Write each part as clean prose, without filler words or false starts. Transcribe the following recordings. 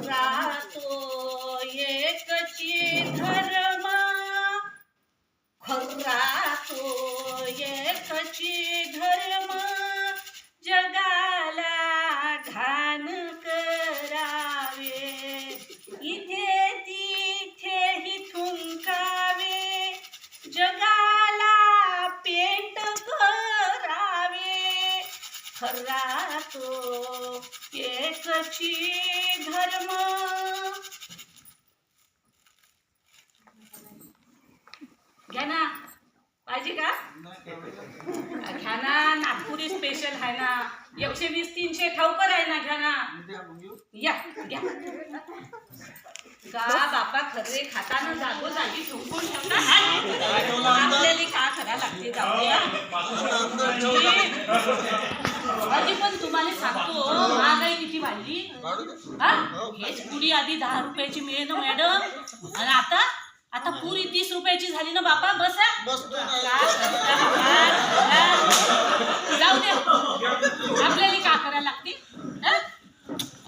खरा तो एकची धर्म, खरा तो एकची धर्म, जगाला घाण करावे, इथे तिथेही थुंकावे, जगाला पेंट करावे, खरा तो एकची धर्म. घ्या ना, पाहिजे का? घ्या ना, नागपुरी स्पेशल आहे ना, 120-300 ठाऊकर आहे ना, घ्या ना, या घ्या. का बापा खरे खाताना जागोजागी ठोकून ठेवता, आपल्याला का खरा लागते, जाऊ द्या. अजी पण तुम्हाला सांगतो, महागाई किती वाढली. हेच पुडी आधी 10 रुपयाची मिळेल ना मॅडम, आणि आता पुरी 30 रुपयाची झाली ना बापा. बसा, जाऊ दे, आपल्याला का करायला लागते.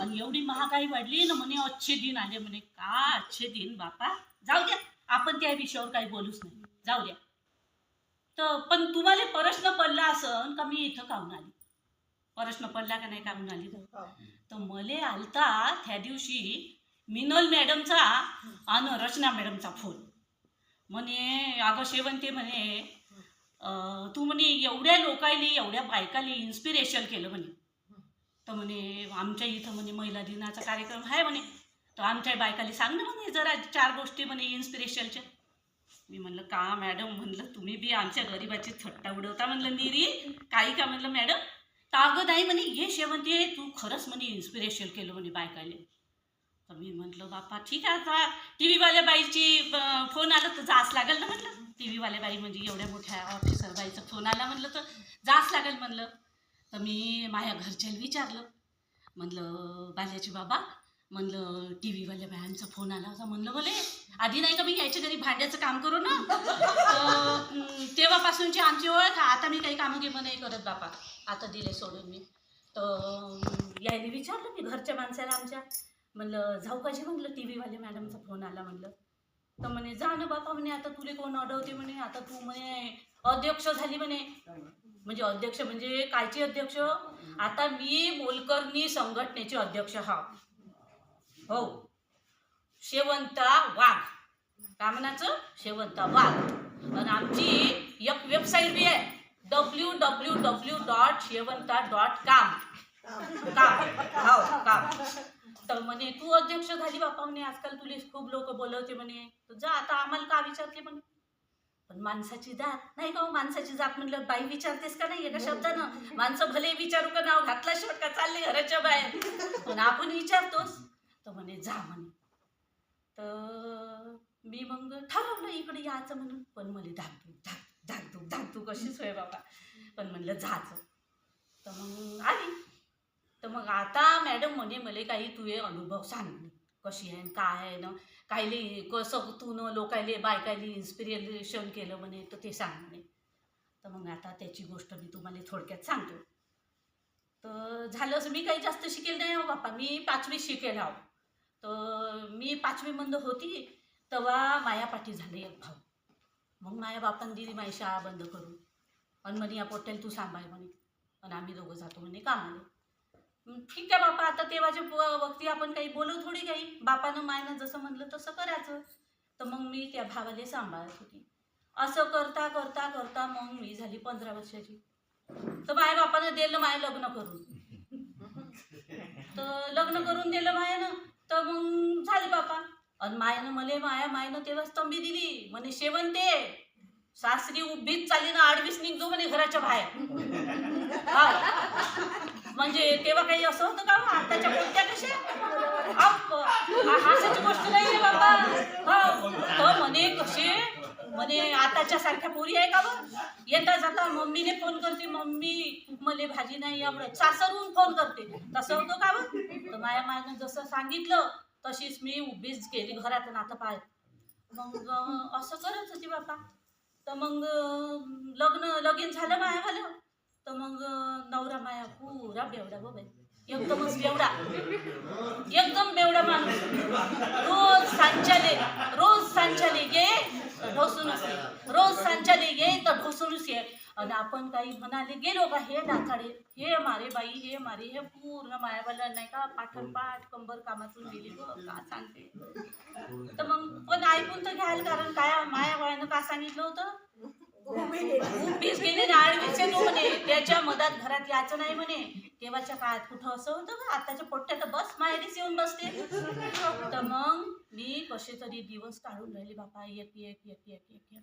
आणि एवढी महागाई वाढली ना, म्हणे अच्छे दिन आले, म्हणे का अच्छे दिन बापा. जाऊ द्या, आपण त्या विषयावर काही बोलूच नाही, जाऊ द्या. तर पण तुम्हाला प्रश्न पडला असं का मी इथं काहून आली, प्रश्न पडला का नाही काहून आली. तर मले आलता त्या दिवशी मिनल मॅडमचा आणि रचना मॅडमचा फोन. म्हणे अगं शेवंती, म्हणे तू म्हणे एवढ्या लोकायले, एवढ्या बायकाले इन्स्पिरेशन केलं म्हणे. तर म्हणे आमच्या इथं म्हणे महिला दिनाचा कार्यक्रम आहे म्हणे, तर आमच्या बायकाले सांग ना म्हणे जरा 4 गोष्टी म्हणे इन्स्पिरेशनच्या. मी म्हणलं का मॅडम, म्हणलं तुम्ही बी आमच्या गरिबाची थट्टा उडवता म्हणलं निरी काही का म्हणलं मॅडम. तर अगं नाही म्हणे, ये शेवंती तू खरंच म्हणे इन्स्पिरेशन केलं म्हणे बायकाले. तर मी म्हटलं बापा ठीक आहे, आता टी व्हीवाल्या बाईची फोन आला तर जाच लागेल ना म्हटलं. टी व्हीवाल्या बाई म्हणजे एवढ्या मोठ्या ऑफिसर बाईचा फोन आला म्हणलं तर जाच लागेल म्हणलं. तर मी माझ्या घरच्याला विचारलं, म्हणलं बाल्याची बाबा, म्हणलं टी व्हीवाल्या बायांचा फोन आला होता म्हणलं मला. आधी नाही का मी यायच्या घरी भांड्याचं काम करू ना, तेव्हापासूनची आमची ओळख. आता मी काही कामं गिमं नाही करत बापा, आता दिले सोडून मी. तर यायला विचारलं मी घरच्या माणसाला आमच्या, म्हणलं जाऊ का जी, म्हणलं टी व्हीवाले मॅडमचा फोन आला म्हणलं. तर म्हणे जा ना बापा म्हणे, आता तुला कोण अडवते म्हणे, आता तू म्हणे अध्यक्ष झाली म्हणे. म्हणजे अध्यक्ष म्हणजे कायची अध्यक्ष, आता मी मोलकरणी संघटनेचे अध्यक्ष हा. हो, शेवंता वाघ, काय म्हणायचं, शेवंता वाघ. आणि आमची एक वेबसाईट बी आहे www.shevanta.com. काम. तर म्हणे तू अध्यक्ष झाली बापा म्हणे, आजकाल तुला खूप लोक बोलवते म्हणे, तर जा आता. आम्हाला का विचारते म्हणे, पण माणसाची जात नाही का हो, माणसाची जात म्हणलं बाई विचारतेस का नाही एका शब्दानं. माणसं भले विचारू का, नाव घातला शेवट का चालले घराच्या बाहेर, पण आपण विचारतोच. तर म्हणे जा म्हणे. तर मी मग ठरवलं इकडे यायचं म्हणून, पण मला धाकधूक कशीच होय बाबा, पण म्हणलं जायचं. तर मग आली. तर मग आता मॅडम म्हणे मला काही तुझे अनुभव सांग, कशी आहे काय आहे ना, कायले कसं तू न लोकायले बायकायले इन्स्पिरेशन केलं म्हणे, तर ते सांग म्हणे. तर मग आता त्याची गोष्ट मी तुम्हाला थोडक्यात सांगतो. तर झालं असं, मी काही जास्त शिकेल नाही हो बापा, मी 5वी शिकेल आहो. तर मी 5वी मध्ये होती तेव्हा माया पाठी झाले एक भाऊ. मग माझ्या बापाने दिली माझी शाळा बंद करून, आणि म्हणे या पोट्याला तू सांभाळ म्हणे, आणि आम्ही दोघं जातो म्हणे कामाला. ठीक आहे बापा, आता तेव्हाच्या वक्ती आपण काही बोलू थोडी काही, बापानं मायनं जसं म्हणलं तसं करायचं. तर मग मी त्या भावाला सांभाळत होती. असं करता करता करता मग मी झाली 15 वर्षाची. तर माझ्या बापानं दिलं माय लग्न करून. तर लग्न करून दिलं मायानं, तर मग झाले बापा. आणि मायनं तेव्हाच तंबी दिली म्हणे, शेवंते सासरी उभीच चालली ना, 8-20 निघतो म्हणे घराच्या बाहेर. म्हणजे तेव्हा काही असं होतं का, आताच्या कोणत्या कशा हासाची गोष्ट नाही बाबा. तर म्हणे कसे, म्हणे आताच्या सारख्या पोरी आहे का बरं, येता जाता मम्मीने फोन करते, मम्मी मला भाजी नाही आवडत, सासरून फोन करते, तसं होतं का बरं. तर मायानं जसं सांगितलं तशीच मी उभीच गेली घरात. आता पाय मग असं करत होती बापा. तर मग लगीन झालं मायावालं. तर मग नवरा माया पुरा बेवडा बाबा, एकदम बेवडा माणूस रोज सांच्याले ये ढोसूनच ये, रोज सांच्याले ये तर ढोसूनच ये. आणि आपण काही म्हणाले गेलो का हे नाथाडे, हे मारे बाई, हे मारे, हे पूर्ण मायावाला नाही का पाठोपाठ कंबर कामातून गेली ग का सांगते. तर मग पण ऐकून तर घ्याल, कारण काय मायाबाळानं का सांगितलं होतं, उभीच गेली ना आडवीचे तू म्हणे, त्याच्या मधात घरात यायचं नाही म्हणे. तेव्हाच्या काळात कुठं असं होतं का, आताच्या पोट्ट्या तर बस माहेरीच येऊन बसते. तर मग मी कसे तरी दिवस काढून राहिले बापा, एक एक एक एक एक.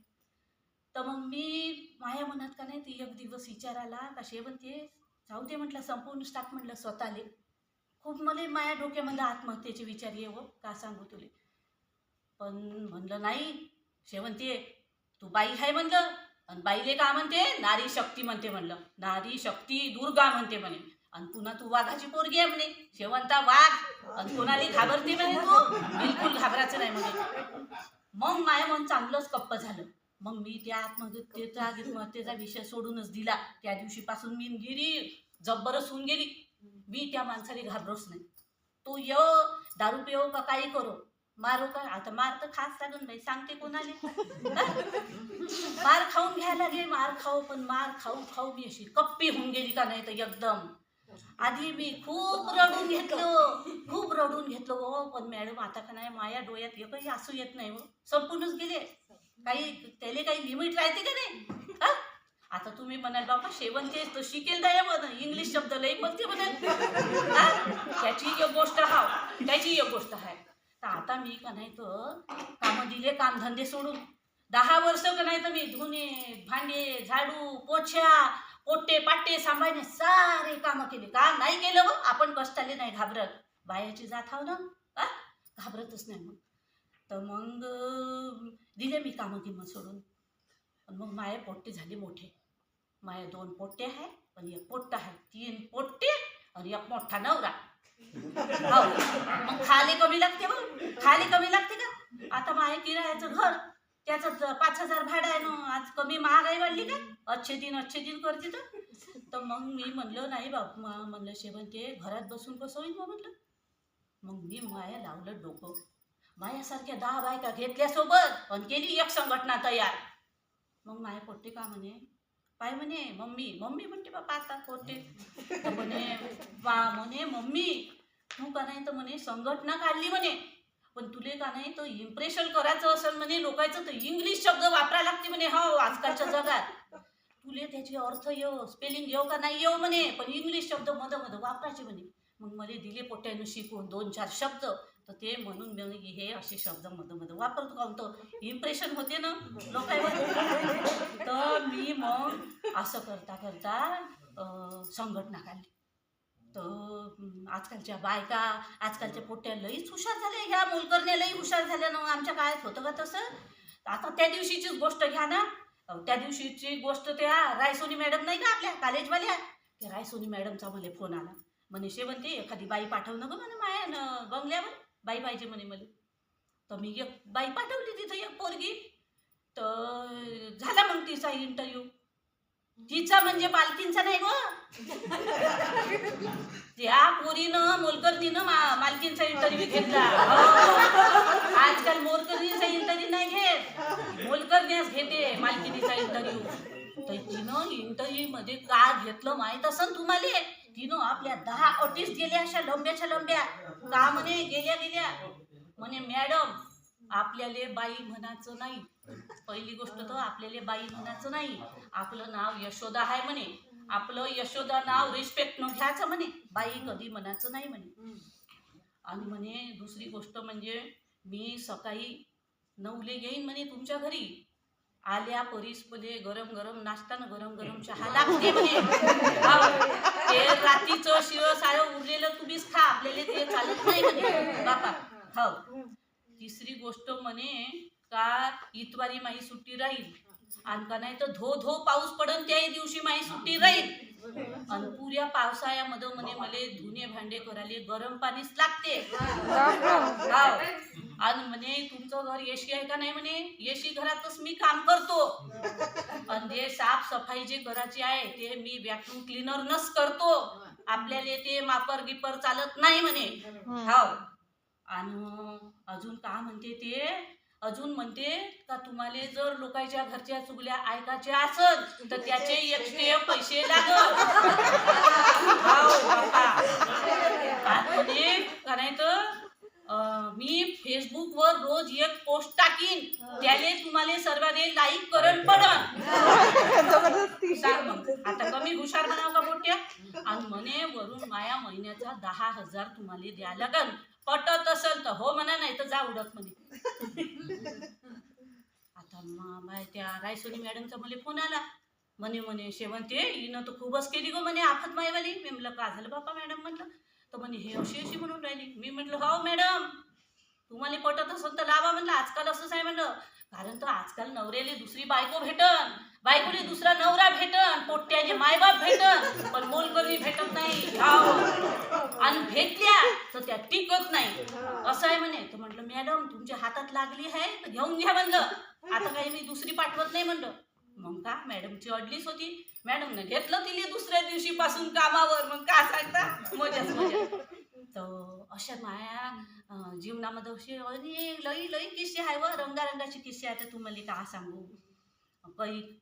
तर मग मी माझ्या मनात का नाही ती एक दिवस विचार आला का शेवंती जाऊ दे म्हटलं, संपूर्ण टाक म्हटलं स्वतःले. खूप मला माझ्या डोक्यामध्ये आत्महत्येचे विचार येवं का सांगू तुले. पण म्हणलं नाही शेवंती, तू बाई आहे म्हणलं, आणि बाईले का म्हणते, नारी शक्ती म्हणते म्हणलं, नारी शक्ती दुर्गा म्हणते म्हणे. आणि पुन्हा तू वाघाची पोरगी आहे म्हणे, शेवंता वाघ, आणि कोणाला घाबरते म्हणे तू, बिलकुल घाबरायचं नाही म्हणे. मग माझं मन चांगलंच कप्प झालं. मग मी त्या आत्महत्येचा विषय सोडूनच दिला. त्या दिवशीपासून मी गिरी जब्बरच होऊन गेली. मी त्या माणसाला घाबरोच नाही. तो दारू पिओ का काही करो, मारो का, आता मार तर खास लागून बाई, सांगते कोणाले. मार खाऊन घ्यायला लागले, मार खाऊ, पण मार खाऊ खाऊ मी अशी कप्पी होऊन गेली का नाही तर एकदम. आधी मी खूप रडून घेतलो हो, पण मॅडम आता का नाही माझ्या डोळ्यात एकही असू येत नाही हो, संपूर्णच गेले. त्याला काही लिमिट राहते का नाही. आता तुम्ही म्हणाल बाबा शेवंती तर शिकेल द्या म्हण, इंग्लिश शब्द लई बोलते म्हणाल, त्याची एक गोष्ट आहे. तर आता मी का नाही तर कामं दिले, कामधंदे सोडून 10 वर्ष का नाही तर मी धुणे भांडे झाडू पोछ्या पोट्टे पाट्टे सांभाळणे सारे कामं केले. का नाही केलं व, आपण कष्टाले नाही घाबरत, बायाची जात आहो ना, घाबरतच नाही. मग तर मग दिले मी कामं किंमत सोडून. पण मग माये पोट्टे झाले मोठे. माये 2 पोट्टे आहे, पण एक पोट्टा आहे, 3 पोट्टे आणि एक मोठा नवरा. हो मग खाली कमी लागते का. आता माये किरायाचं घर, त्याचं 5,000 भाडं आहे ना, आज कमी महागाई वाढली का, अच्छे दिन करते. तर मग मी म्हणलं नाही बाप, म्हणलं शेवंती घरात बसून कसं होईल म्हटलं. मग मी माया लावलं डोकं, मायासारख्या 10 बायका घेतल्या सोबत आणि केली एक संघटना तयार. मग माया पोट्टे का म्हणे, पाय म्हणे मम्मी म्हणते बापा आता पोट्टे. तर म्हणे मम्मी तू का नाही तर म्हणे संघटना काढली म्हणे, पण तुले का नाही तर इम्प्रेशन करायचं असेल म्हणे लोकांचं, तर इंग्लिश शब्द वापरायला लागते म्हणे. हो आजकालच्या जगात तुले त्याची अर्थ स्पेलिंग येऊ का नाही येऊ म्हणे, पण इंग्लिश शब्द मध वापरायचे म्हणे. मग मला दिले पोट्यानं शिकून 2-4 शब्द, तर ते म्हणून मी हे असे शब्द मध वापरतो का, तो इम्प्रेशन होते ना लोकांवर. तर मी मग असं करता संघटना काढली. तर आजकालच्या बायका, आजकालच्या पोट्या लईच हुशार झाल्या, ह्या मोलकरण्या लई हुशार झाल्या ना. आमच्या काळात होतं का तसं. आता त्या दिवशीचीच गोष्ट घ्या ना, त्या दिवशीची गोष्ट त्या रायसोनी मॅडम नाही का आपल्या कॉलेजवाल्या, त्या रायसोनी मॅडमचा मला फोन आला, म्हणे शेवंती एखादी बाई पाठवणं ग म्हणे माया बंगल्यावर, बाई पाहिजे म्हणे मला. तर मी एक बाई पाठवली तिथं, एक पोरगी. तर झाला मग तिचा इंटरव्ह्यू. तिचा म्हणजे मालकींचा नाही ग, त्या पोरीनं मोलकरणीनं मालकींचा इंटरव्ह्यू घेतला. आजकाल मोलकरणीचा इंटरव्ह्यू नाही घेत, मोलकरणीच घेते मालकीनीचा इंटरव्ह्यू. तर तिनं इंटरव्ह्यू मध्ये का घेतलं माहित असेल तुम्हाला, तिनं आपल्या 10 अटीच गेल्या, अशा लंब्या का म्हणे गेल्या म्हणे मॅडम आपल्याला बाई म्हणायचं नाही. पहिली गोष्ट तर आपल्याला बाई म्हणायचं नाही, आपलं नाव यशोदा आहे म्हणे, आपलं यशोदा नाव रिस्पेक्ट न घ्यायचं म्हणे, बाई कधी म्हणायचं नाही म्हणे. आणि म्हणे दुसरी गोष्ट म्हणजे मी सकाळी 9 येईन म्हणे तुमच्या घरी, आल्या परीस मध्ये गरम नाश्ता न गरम चहा लागते म्हणे. ते रात्रीचं शिव सारं उरलेलं तुम्हीच खा, आपल्याला ते चालत नाही म्हणे बापा. हो तिसरी गोष्ट म्हणे का इतवारी माही सुट्टी राहील, आणि का नाही तर धो पाऊस पडन त्याही दिवशी माही सुट्टी राहील. आणि पुऱ्या पावसाळ्यामध्ये म्हणे मला धुणे भांडे करायला गरम पाणीच लागते. आणि म्हणे तुमचं घर एसी आहे का नाही म्हणे, एसी घरातच मी काम करतो. आणि ते साफसफाई जे करायची आहे ते मी व्हॅक्यूम क्लीनर नच करतो, आपल्याला ते मापर गिपर चालत नाही म्हणे. हो आणि अजून का म्हणते ते, अजून म्हणते का तुम्हाला जर लोकांच्या घरच्या चुगल्या ऐकायच्या असल तर त्याचे एक्स्ट्रा पैसे लागल. का नाही तर मी फेसबुकवर रोज एक पोस्ट टाकीन, त्याले तुम्हाला सर्वांनी लाईक करण पडन. सांग मग आता कमी हुशार बनाव का मोठ्या. आणि म्हणे वरून माया महिन्याचा 10,000 तुम्हाला द्या लागन. पटत असेल तर हो म्हणा, नाही तर जा उडत म्हणे. आता त्या रायसोनी मॅडमचा मला फोन आला. म्हणे शेवंते हिनं तर खूपच केली गो म्हणे आफत मायवाली. मी म्हटलं का झालं बापा मॅडम म्हटलं. तर म्हणे हे अशी म्हणून राहिली. मी म्हटलं हो मॅडम, तुम्हाला पटत असेल तर लावा म्हणलं. आजकाल असंच आहे म्हणलं. कारण तर आजकाल नवऱ्याला दुसरी बायको भेटन, बायकोले दुसरा नवरा भेटन, पोट्याचे मायबाप भेटन, पण मोलकरी भेटत नाही. आणि भेटल्या तर त्या टिकत नाही असं आहे म्हणे. तर म्हटलं मॅडम तुमच्या हातात लागली आहे तर घेऊन घ्या म्हणलं. आता काही मी दुसरी पाठवत नाही म्हणलं. मग का मॅडमची अडलीच होती. मॅडमनं घेतलं तिला दुसऱ्या दिवशी पासून कामावर. मग का सांगता मजाच मजा. तर अशा माया जीवनामध्ये असे अनेक लई किस्से आहे व रंगारंगाचे किस्से आहे. तर तुम्हाला का सांगू,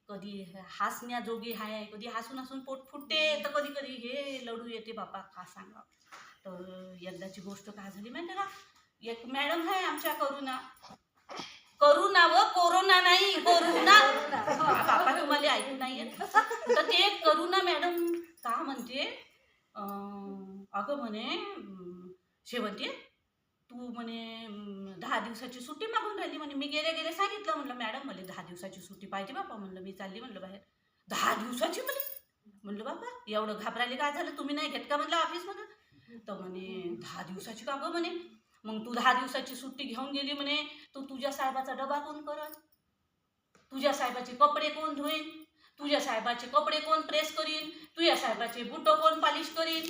कधी हसण्याजोगी आहे, कधी हसून पोट फुटते, तर कधी कधी हे लढू येते बापा का सांगा. तर एकदाची गोष्ट काय झाली माहिती का, एक मॅडम आहे आमच्या करुणा व कोरोना नाही कोरोना बापा तुम्हाला ऐकू नाही येत. तर ते करुणा मॅडम का म्हणते, अगं म्हणे शेवंती तू म्हणे 10 दिवसाची सुट्टी मागून राहिली म्हणे. मी गेले सांगितलं म्हणलं मॅडम मला 10 दिवसाची सुट्टी पाहिजे बापा म्हणलं. मी चालली म्हणलं बाहेर. 10 दिवसाची म्हणलं बाबा एवढं घाबरायला काय झालं, तुम्ही नाही घेत का म्हणलं ऑफिसमध्ये. तर म्हणे 10 दिवसाची का गं म्हणे. मग तू 10 दिवसाची सुट्टी घेऊन गेली म्हणे, तर तुझ्या साहेबाचा डबा कोण करल, तुझ्या साहेबाचे कपडे कोण धुईन, तुझ्या साहेबाचे कपडे कोण प्रेस करीन, तुझ्या साहेबाचे बुट कोण पॉलिश करीन.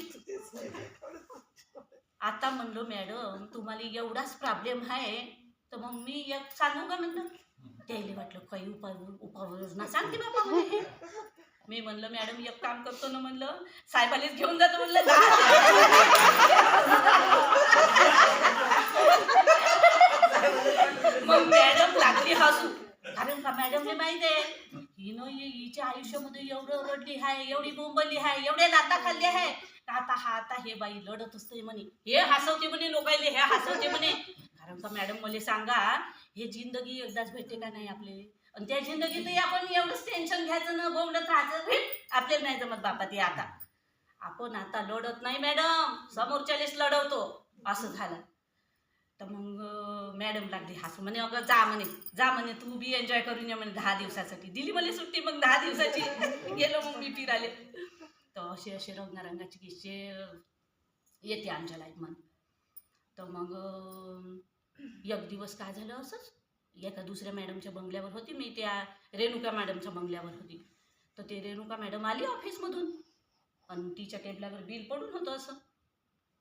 आता म्हणलो मॅडम तुम्हाला एवढाच प्रॉब्लेम आहे तर मग मी एक सांगू का म्हणलं. त्याला वाटलं काही उपाययोजना सांगते बाबा म्हणे. मी म्हणलं मॅडम एक काम करतो ना म्हणलं, साहेबालेच घेऊन जातो म्हणलं. मग मॅडम लागली हसू. कारण का मॅडमने माहिती आहे हिच्या आयुष्यामध्ये एवढं रडली आहे, एवढी बोंबली आहे, एवढ्या लाता खाल्ली आहे. आता हे बाई लढत असते म्हणे, हे हसवते म्हणे लोकायले, हे हसवते म्हणे. कारण का मॅडम मला सांगा, हे जिंदगी एकदाच भेटते का नाही आपल्याला. आणि त्या जिंदगीतही आपण एवढंच टेन्शन घ्यायचं ना, बोंबलत राहायचं, आपल्याला नाही जमत बापा ते. आपण आता लढत नाही मॅडम, समोरच्यालेच लढवतो असं झालं. तर मग मॅडम लागली हसू. म्हणे अगं जा म्हणे तू बी एन्जॉय करून ये म्हणे. 10 दिवसासाठी दिली मला सुट्टी. मग 10 दिवसाची गेलो मग मी फिरायले. तर असे रंगारंगाचे किस्से येते आमच्या लाईफमध्ये. तर मग एक दिवस काय झालं असंच, एका दुसऱ्या मॅडमच्या बंगल्यावर होती मी, त्या रेणुका मॅडमच्या बंगल्यावर होती. तर ते रेणुका मॅडम आली ऑफिसमधून आणि तिच्या टेबलावर बिल पडून होतं असं.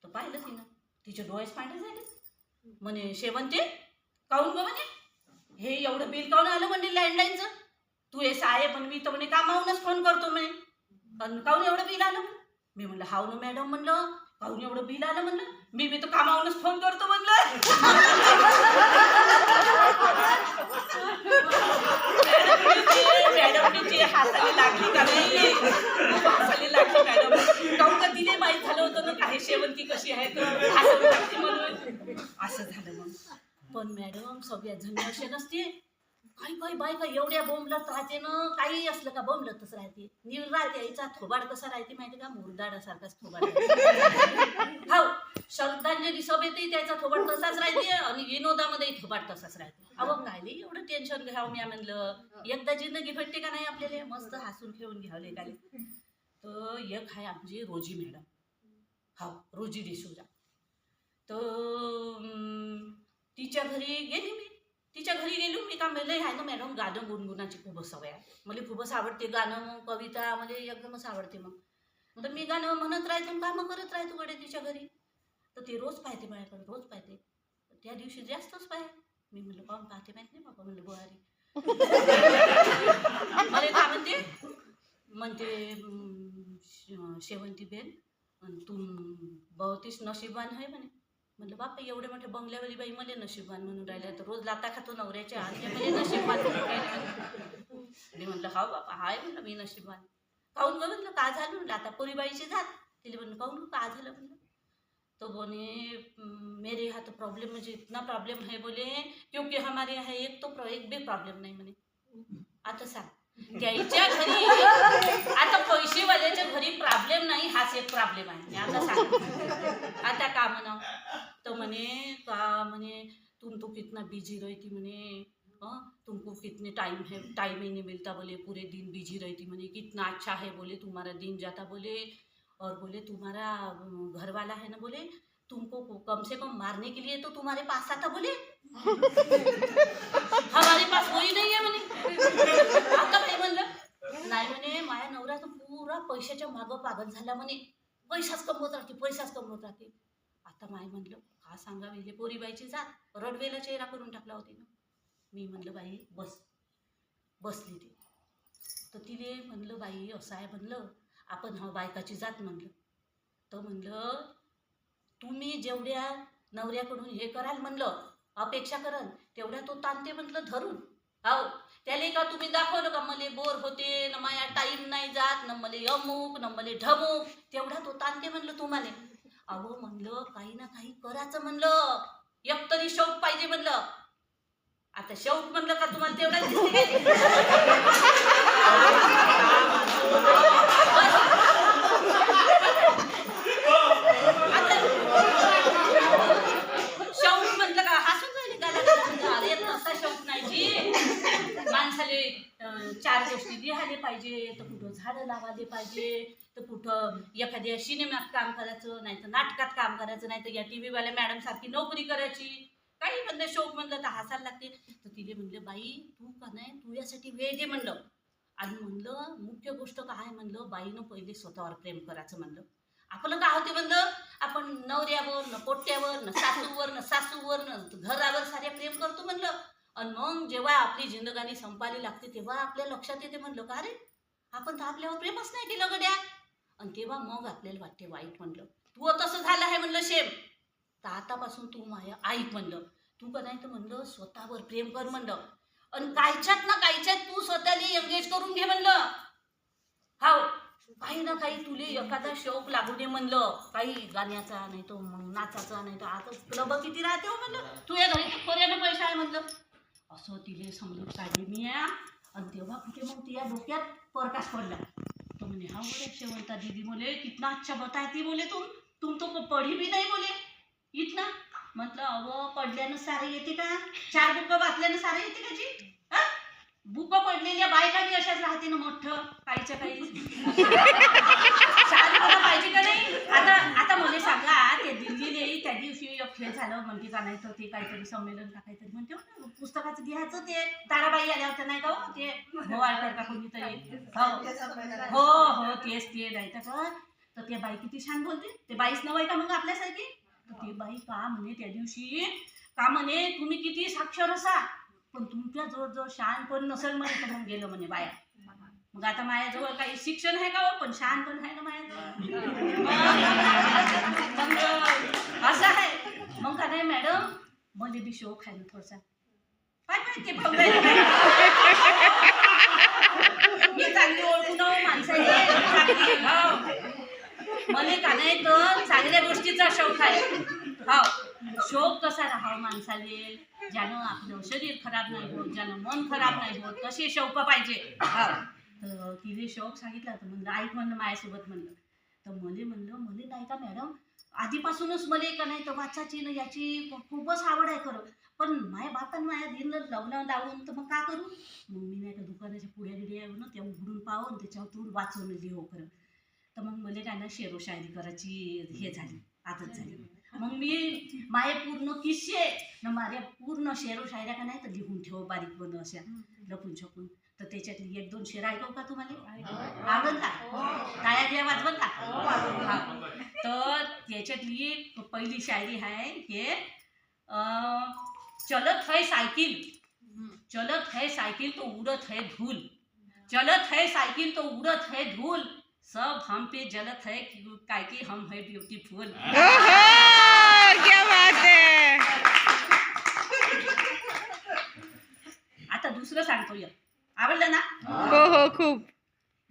तर पाहिलं तिनं, तिचे डोळेच पांढरे झाले. म्हणे शेवंती काऊन गं म्हणे, हे एवढं बिल काऊन आलं म्हणे लँडलाईनचं. तू हे साहेब पण मी तर म्हणे कामावूनच फोन करतो म्हणे, पण काऊन एवढं बिल आलं. मी म्हणलं हाव ना मॅडम म्हणलं, काऊन एवढं बिल आलं म्हणलं. मी तर कामावूनच फोन करतो म्हणलं. मॅडमची हासाली लागली का नाही, हासाली लागली मॅडम. काऊन का तिने माहीत झालं होतं ना काही शेवंती कशी आहे तर हासाली लागते म्हणून. असं झालं मग. पण मॅडम सगळ्या जणी असे नसते, काही बायका एवढ्या बोंबलत राहते ना, काही असलं का बोंबलतच राहते. राहते आईचा थोबाड कसा राहते माहिती का, मुरदाडासारखाच थोबाड. हो श्रद्धांजली सभेतही त्याचा थोबाड तसाच राहते आणि विनोदामध्ये थोबाड तसाच राहते. अहो काय नाही एवढं टेन्शन घ्यावं. मी म्हणलं एकदा जिंदगी भेटते का नाही आपल्याला, मस्त हसून खेळून घ्यावले काय. तर एक आहे आमची रोजी मॅडम, हो रोजी डिसूजा. तर तिच्या घरी गेली मी. मी का मला आहे ना मॅडम गाणं गुणगुणाची खूपच सवय आहे. मला खूपच आवडते गाणं, कविता मला एकदमच आवडते. मग तर मी गाणं म्हणत राहते, कामं करत राहतो कडे तिच्या घरी. तर ते रोज पाहते माझ्याकडे, रोज पाहते. त्या दिवशी जास्तच पाहे. मी म्हणलं पाहून पाहते माहित नाही बाबा म्हणलं बुवारी. मला काय म्हणते शेवंती बेन तू बहुतीच नशीबवान आहे म्हणे. म्हणलं बापा एवढे मोठे बंगल्यावाली बाई मला नशीबवान म्हणून राहिल्या, तर रोज लाता खातो नवऱ्याच्या आणि मला नशीबवान म्हणून राहिल्या. मी म्हटलं हा बापा हाय म्हणलं मी नशीबवान. काहून ग म्हणलं का झालं म्हणलं, आता पोरीबाईची जात. तिला म्हणलं काहून का झालं म्हणलं. तो बोले मेरे यहाँ तो प्रॉब्लम मुझे इतना प्रॉब्लम है बोले, क्योंकि हमारे यहाँ एक भी प्रॉब्लम नाही म्हणे. आता सांग त्याच्या घरी आता पैसेवाल्याच्या घरी प्रॉब्लेम नाही, हाच एक प्रॉब्लेम आहे. आता सांग आता का म्हणाव. तर म्हणे का म्हणे तुम तो कितना बिजी रहती म्हणे, तुमको कितने टाइम ही नहीं मिलता बोले, पूरे दिन बिजी रहती म्हणे, कितना अच्छा है बोले तुम्हारा दिन जाता बोले, और बोले तुम्हारा घर वाला है ना बोले, तुमको कम से कम मारने के लिए तो तुम्हारे पास आता बोले, हमारे पास कोई नहीं है म्हणे. आता काय म्हणलं नाही म्हणे, माझ्या नवरा तर पुरा पैशाच्या मागं पागल झाला म्हणे, पैसाच कमवत राहते. आता माय म्हणलं का सांगा म्हणजे पोरीबाईची जात रडवेला चेहरा करून टाकला होती ना. मी म्हणलं बाई बसली ती. तर तिले म्हणलं बाई असं आहे म्हणलं, आपण हा बायकाची जात म्हणलं. तर म्हणलं तुम्ही जेवढ्या नवऱ्याकडून हे कराल म्हणलं अपेक्षा कराल तेवढ्या तो ताणते म्हटलं धरून. हो त्याला का तुम्ही दाखवलं का मला बोर होते ना, माया टाईम नाही जात ना, मला अमुक ना मला ढमुक, तेवढा तो ताणते म्हणलं तुम्हाला. अहो म्हणलं काही ना काही करायचं म्हणलं, एक तरी शौक पाहिजे म्हणलं. आता शौक म्हणलं का तुम्हाला तेवढा दिसते शौक म्हटलं का हसून राहिले गाला. अरे तसा शौक नाही जी, माणसाले 4 गोष्टी लिहायला पाहिजे, तर कुठं झाडं लावायला पाहिजे, तर कुठं एखाद्या सिनेमात काम करायचं, नाही तर नाटकात काम करायचं, नाही तर या TV वाल्या मॅडम सारखी नोकरी करायची. काही म्हणलं शौक म्हणलं तर हसायला लागते. तर तिने म्हणलं बाई तू का नाही तू यासाठी वेळ दे म्हणलं. आणि म्हणलं मुख्य गोष्ट काय म्हणलं, बाईनं पहिले स्वतःवर प्रेम करायचं म्हणलं. आपलं काय होते म्हणलं, आपण नवऱ्यावर न पोट्यावर न सासूवर न घरावर सारे प्रेम करतो म्हणलं. आणि मग जेव्हा आपली जिंदगानी संपायला लागते तेव्हा आपल्या लक्षात येते म्हणलं का अरे आपण तर आपल्यावर प्रेमच नाही केलं गड्या. आणि तेव्हा मग आपल्याला वाटते वाईट म्हणलं, तू तसं झालं आहे म्हणलं शेम, तर आतापासून तू माझ्या ऐक म्हणलं, तू का नाही तर म्हणलं स्वतःवर प्रेम कर म्हणलं. आणि कायच्यात तू स्वतःला एंगेज करून घे म्हणलं. हाव काही ना काही तुले एखादा शौक लागू दे म्हणलं, काही गाण्याचा नाही तो मग नाचाचा, नाही तर आता क्लब किती राहते हो म्हणलं, तू या घरी तर पर्यानं पैसा आहे म्हणलं. असं तिले समजून काढले मी या. आणि तेव्हा कुठे मग तिया डोक्यात प्रकाश पडला. तो म्हणे हा बोले शेवंता दीदी बोले कितना अच्छा बताती बोले, तुम तो पढ़ी भी नाही बोले इतना. म्हटलं अव पडल्यानं सारे येते का, 4 बुक वाचल्यानं सारे येते का जी. बुक पडलेल्या बायका बी अशाच राहते ना, मोठं काहीच्या काही 4 बुक पाहिजे का नाही. आता मला सांगा ते दिल्लीला त्या दिवशी एक खेळ झालं म्हणते का नाही, तर ते काहीतरी संमेलन का काहीतरी म्हणते पुस्तकाचं घ्यायचं, ते ताराबाई आल्या होत्या नाही का हो, ते भोवाळकर का कोणीतरी. हो तेच ते नाही तर ते बाई किती छान बोलते. ते बाईच नव्हे का मग आपल्यासारखी. तर ते बाई का म्हणे त्या दिवशी का म्हणे तुम्ही किती साक्षर असा पण तुमच्या जवळ शहाणपण नसेल म्हणे, तर मग गेलं म्हणे बाया. मग आता माझ्याजवळ काही शिक्षण आहे का हो, पण शहाणपण आहे ना माझ्याजवळ. मग असं आहे मग का नाही मॅडम, मला बी शौक आहे ना थोडासा. काय ते मी चांगली ओळखून माणसाने मला का नाही तर चांगल्या गोष्टीचा शौक आहे. हो शौक कसा राहावं माणसाले, ज्यानं आपलं शरीर खराब नाही होत, ज्यानं मन खराब नाही होत, तसे शौक पाहिजे. तर तिने शौक सांगितला तर म्हणलं ऐक म्हणलं माझ्यासोबत म्हणलं. तर मला नाही का मॅडम आधीपासूनच मला का नाही तर वाचायची ना याची खूपच आवड आहे खरं, पण माझ्या बापानं माझ्या दिन लग्न लावून तर मग का करू. मग मी नाही का दुकानाच्या पुढ्या गिड्या ना त्या उघडून पाहून त्याच्यातून वाचवून लिहो खरं. तर मग मला काय ना शेरो शायरी करायची हे झाली आदत झाली. मग मी माझे पूर्ण किस्से न माझ्या पूर्ण शेरो शायऱ्या का नाही तर लिहून ठेव बारीक बंद अशा लपून छपून. तर त्याच्यातली 1-2 शेर ऐकव का तुम्हाला, आवडल का, टाळ्या बिया वाजवल का. तर त्याच्यातली पहिली शायरी आहे हे चलत है साइकिल तो उड़त है धूल, चलत है साइकिल तो उड़त है धूल, सब हम पे जलत है काय की हम है ब्यूटीफुल. क्या बात है. आता दुसरं सांगतो या. आवडलं ना? हो खूप.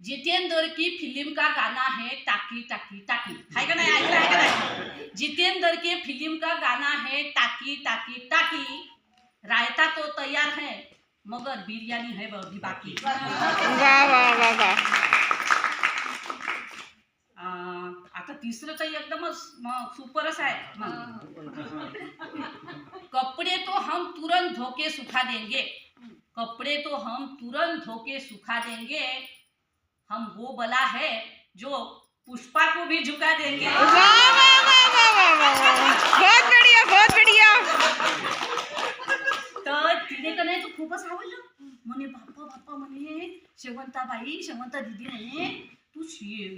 जितेंद्र की फिल्म का गाना है टाकी टाकी टाकी. है का नाही? ऐकलं आहे का नाही? जितेंद्र के फिल्म का गाना है टाकी टाकी टाकी. रायता तो तैयार है मगर बिरयानी है अभी बाकी. वाह वाह वाह वाह. आता तिसरं तर एकदमच सुपरच आहे. कपड़े तो हम तुरंत धोके सुखा देंगे. कपड़े तो हम तुरंत धोके सुखा देंगे. हम वो बला है जो पुष्पा को भी झुका देंगे. वाह वाह वाह वाह वाह वाह. बहुत बढ़िया बहुत बढ़िया. तर तिने का नाही तो खूपच आवडलं. म्हणे बाप्पा बाप्पा म्हणे शेवंताबाई शेवंता दीदी म्हणे तू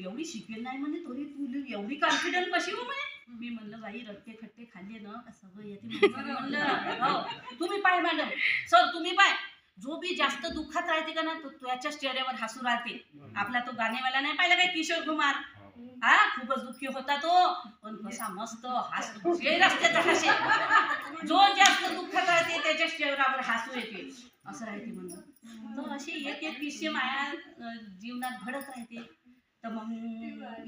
एवढी शिकेल नाही म्हणे तरी तू एवढी कॉन्फिडंट कशी हो म्हणे. मी म्हणलं बाई रट्टे खट्टे खाल्ले ना का सगळं येते म्हणलं. हो तुम्ही पाय मॅडम सर तुम्ही पाय जो भी जास्त दुःखात राहते का ना तो त्याच्या चेहऱ्यावर हसू राहते. आपला तो गाणेवाला नाही पाहिला काय किशोर कुमार. हा खूपच दुःखी होता तो पण कसा मस्त हसतो रस्त्याचा हसे. जो जास्त दुःखात राहते त्याच्या चेहऱ्यावर हसू येते असं राहते म्हणलं. तर अशी एक एक विषय माया जीवनात घडत राहते. तर मग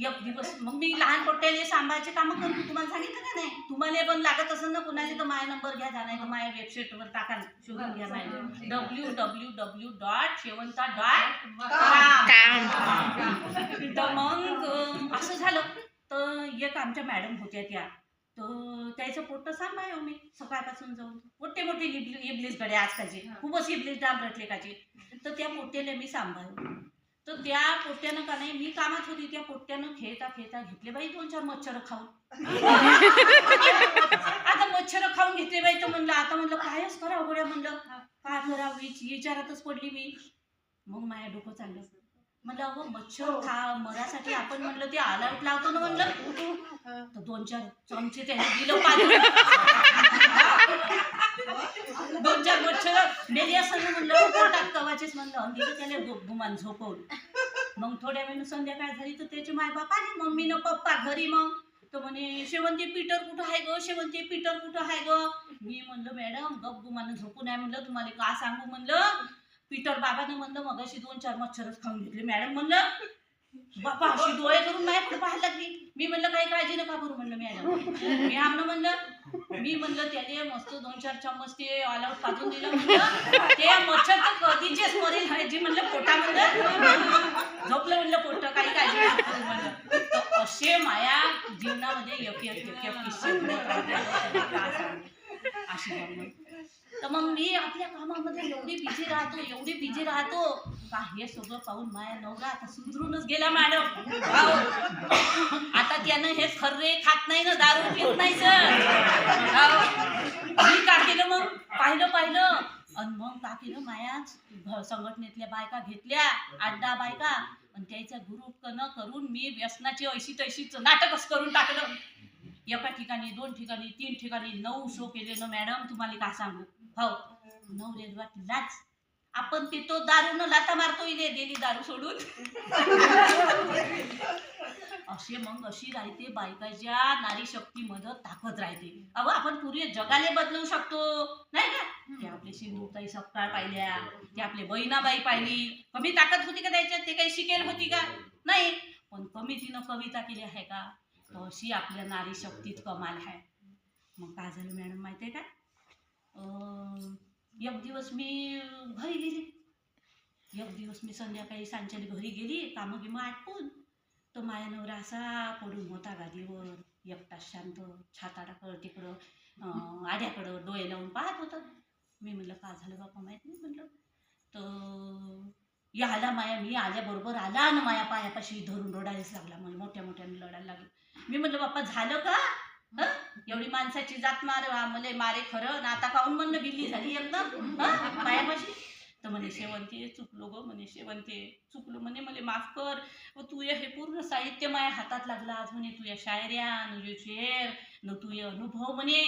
एक दिवस मग मी लहान पोट्याले सांभाळायचे कामं करतो. तुम्हाला सांगितलं का नाही? तुम्हाला पण लागत असेल ना कुणाला तर माझा नंबर घ्या जाणार तर माझ्या वेबसाईटवर टाका शोधून घ्या माझ्या www.शेवंता.com. तर मग असं झालं तर एक आमच्या मॅडम होत्या त्या तर त्याचं पोट्ट सांभाळ मी सकाळपासून जाऊन मोठे मोठे इबलीस गडे आजकालचे खूपच इबलीस डाब रटले काचे. तर त्या पोट्याला मी सांभाळ. तर त्या पोट्यानं का नाही मी कामात होती त्या पोट्यानं खेळता खेळता घेतले बाई 2-4 मच्छर खाऊन. आता मच्छर खाऊन घेतले बाई तर म्हणलं आता म्हणलं कायच करावं गोड्या म्हणलं काय करावं विचारातच पडली मी. मग माझ्या डोकं चाललं म्हणलं अगं मच्छर मरासाठी आपण म्हणलं ते ऑल आउट लावतो ना म्हणलं. तर 2-4 चमचे त्याने दिलं पाहिजे 2-4 मच्छर मेली असं म्हणलं पोटात कवाचेच म्हणलं अंधीला त्याला गुमान झोपवून. मग थोड्या वेळ संध्याकाळ झाली तर त्याचे मायबाप आले मम्मीनं पप्पा घरी. मग तर म्हणे शेवंती पीटर कुठं आहे ग शेवंती पीटर कुठं आहे ग. मी म्हणलं मॅडम गप गुमानं झोपून आहे म्हणलं तुम्हाला का सांगू म्हणलं. पीटर बाबानं म्हणलं मग अशी 2-4 मच्छरच खाऊन घेतले मॅडम म्हणलं. बापा अशी डोळे करून माझ्याकडे पाहायला लागली. मी म्हणलं काही काळजी नका करू म्हणलं मॅडम मी आमनं म्हणलं. मी म्हणलं त्याने मस्त 2-4 चम्मच ते ऑल आउट पाजून दिलं म्हणलं. ते मच्छर तर कधीचेच मरेल व्हायची म्हणलं पोटा म्हणलं झोपलं म्हणलं पोट काही काळजी नका करू म्हणलं. तर असे माया जीवनामध्ये एक किस्से अशी. तर मग मी आपल्या कामामध्ये एवढी बिझी राहतो का हे सगळं पाहून माया नवरा आता सुधरूनच गेला मॅडम. आता त्यानं हे खर्रे खात नाही ना दारू पित नाही सर. मी का केलं मग पाहिलं आणि मग का केलं माया संघटनेतल्या बायका घेतल्या 8-10 बायका आणि त्याचा ग्रुप करून मी व्यसनाची ऐशी तैशीच नाटकच करून टाकलं. एका ठिकाणी 2 ठिकाणी 3 ठिकाणी 9 शो केले ना मॅडम तुम्हाला का सांगू. हो 9 रेल्वात लाच आपण पितो दारू न लाता मारतो इले दिली दारू सोडून. असे मग अशी राहते बायकाच्या नारी शक्तीमध्ये ताकद राहते. अहो आपण पूर्वी जगाले बदलू शकतो नाही का. ते आपले सिंधुताई सपकाळ पाहिल्या ते आपले बहिणाबाई पाहिली. कमी ताकद होती का त्याच्यात ते काही शिकेल होती का नाही. पण कमी तिनं कविता केली आहे का अशी आपल्या नारी शक्तीत कमाल आहे. मग काय झालं मॅडम माहिती आहे का. एक दिवस मी घरी गेली. एक दिवस मी संध्याकाळी सांच्याली घरी गेली कामं गिमं आटपून. तर माझ्या नवरा असा पडून होता गादीवर एकटा शांत छाताडाकडं तिकडं आड्याकडं डोळे लावून पाहत होता. मी म्हणलं का झालं बापा माहीत नाही म्हणलं. तर आला माया मी आल्याबरोबर आला आणि माया पायापाशी धरून रडायलाच लागला. मला मोठ्याने लढायला लागलं. मी म्हणलं बाप्पा झालं का एवढी माणसाची जात मला मारे खरं ना आता काहून म्हणलं बिल्ली झाली एकदम पायापाशी. तर म्हणे शेवंते चुकलो ग म्हणे शेवंते चुकलो म्हणे मला माफ कर. व तू हे पूर्ण साहित्य माझ्या हातात लागला आज म्हणे तुझ्या शायऱ्या तुझे शेर न तुझे अनुभव म्हणे.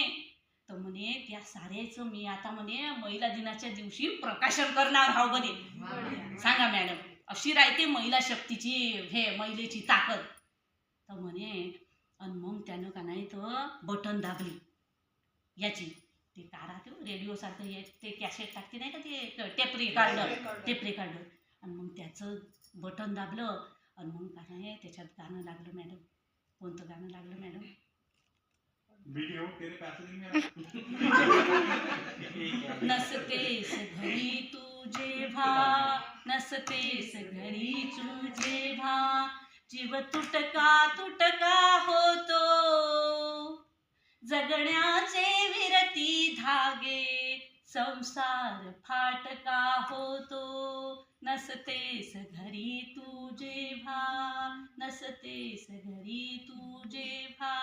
तर म्हणे त्या साऱ्याचं मी आता म्हणे महिला दिनाच्या दिवशी प्रकाशन करणार हाव म्हणे. सांगा मॅडम अशी राहते महिला शक्तीची हे महिलेची ताकद. तर म्हणे आणि मग त्यानं का नाही तर बटन दाबली याची, ते का राहते रेडिओ सारखं ते कॅसेट टाकते नाही का, ते टेप रेकॉर्डर. आणि मग त्याचं बटन दाबलं आणि मग का नाही त्याच्यात गाणं लागलं मॅडम. कोणतं गाणं लागलं मॅडम? वीडियो तेरे पैसे नहीं मेरा. नसतेस घरी तू जेव्हा, नसतेस घरी तू जेव्हा, जीव तुटका होतो, जगण्याचे विरती धागे, संसार फाटका होतो. नसतेस घरी तू जेव्हा, नसतेस घरी तू जेव्हा.